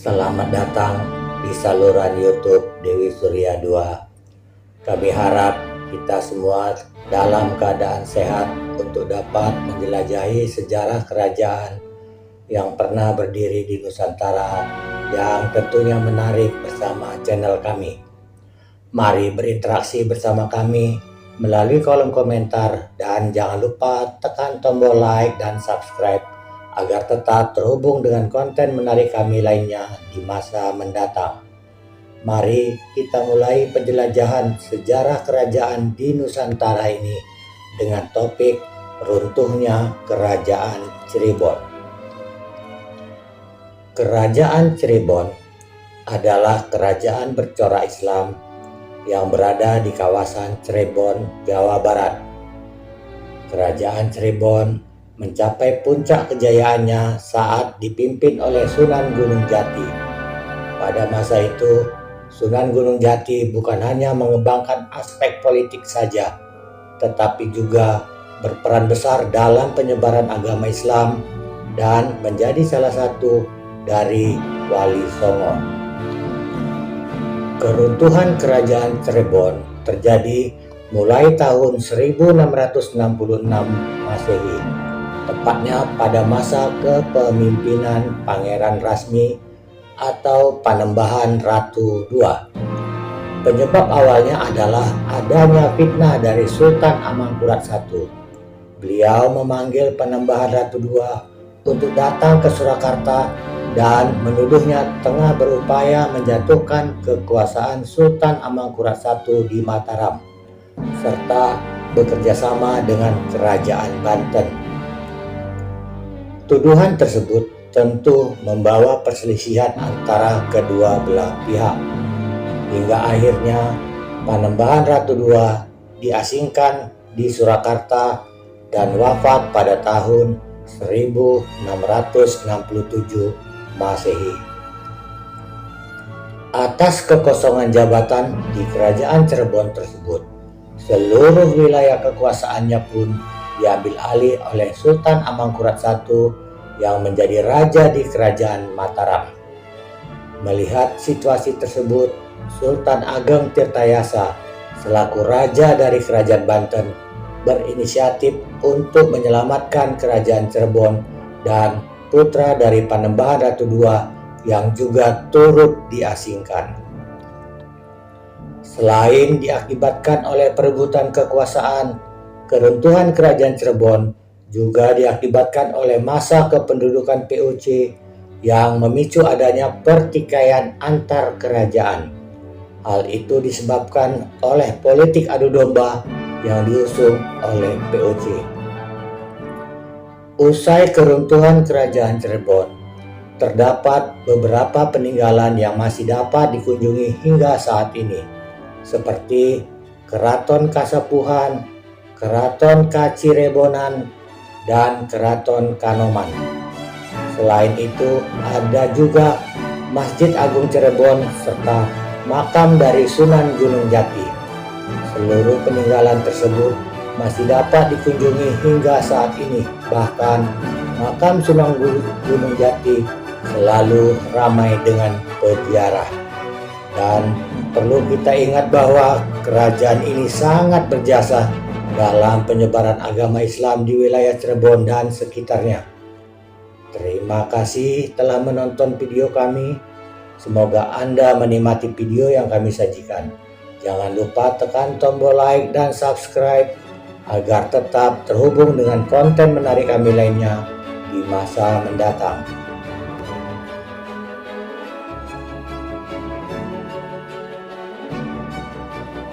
Selamat datang di saluran YouTube Dewi Surya 2. Kami harap kita semua dalam keadaan sehat untuk dapat menjelajahi sejarah kerajaan yang pernah berdiri di Nusantara yang tentunya menarik bersama channel kami. Mari berinteraksi bersama kami melalui kolom komentar dan jangan lupa tekan tombol like dan subscribe agar tetap terhubung dengan konten menarik kami lainnya di masa mendatang. Mari kita mulai penjelajahan sejarah kerajaan di Nusantara ini dengan topik runtuhnya Kerajaan Cirebon. Kerajaan Cirebon adalah kerajaan bercorak Islam yang berada di kawasan Cirebon, Jawa Barat. Kerajaan Cirebon mencapai puncak kejayaannya saat dipimpin oleh Sunan Gunung Jati. Pada masa itu, Sunan Gunung Jati bukan hanya mengembangkan aspek politik saja, tetapi juga berperan besar dalam penyebaran agama Islam dan menjadi salah satu dari Wali Songo. Keruntuhan Kerajaan Cirebon terjadi mulai tahun 1666 Masehi, tepatnya pada masa kepemimpinan Pangeran Rasmi atau Panembahan Ratu II. Penyebab awalnya adalah adanya fitnah dari Sultan Amangkurat I. Beliau memanggil Panembahan Ratu II untuk datang ke Surakarta dan menuduhnya tengah berupaya menjatuhkan kekuasaan Sultan Amangkurat I di Mataram, serta bekerjasama dengan Kerajaan Banten. Tuduhan tersebut tentu membawa perselisihan antara kedua belah pihak, hingga akhirnya Panembahan Ratu II diasingkan di Surakarta dan wafat pada tahun 1667 Masehi. Atas kekosongan jabatan di Kerajaan Cirebon tersebut, seluruh wilayah kekuasaannya pun diambil alih oleh Sultan Amangkurat I yang menjadi raja di Kerajaan Mataram. Melihat situasi tersebut, Sultan Ageng Tirtayasa selaku raja dari Kerajaan Banten berinisiatif untuk menyelamatkan Kerajaan Cirebon dan putra dari Panembahan Ratu II yang juga turut diasingkan. Selain diakibatkan oleh perebutan kekuasaan, keruntuhan Kerajaan Cirebon juga diakibatkan oleh masa kependudukan POC yang memicu adanya pertikaian antar kerajaan. Hal itu disebabkan oleh politik adu domba yang diusung oleh POC. Usai keruntuhan Kerajaan Cirebon, terdapat beberapa peninggalan yang masih dapat dikunjungi hingga saat ini, seperti Keraton Kasepuhan, Keraton Kacirebonan, dan Keraton Kanoman. Selain itu, ada juga Masjid Agung Cirebon serta makam dari Sunan Gunung Jati. Seluruh peninggalan tersebut masih dapat dikunjungi hingga saat ini. Bahkan makam Sunan Gunung Jati selalu ramai dengan peziarah. Dan perlu kita ingat bahwa kerajaan ini sangat berjasa dalam penyebaran agama Islam di wilayah Cirebon dan sekitarnya. Terima kasih telah menonton video kami. Semoga Anda menikmati video yang kami sajikan. Jangan lupa tekan tombol like dan subscribe agar tetap terhubung dengan konten menarik kami lainnya di masa mendatang.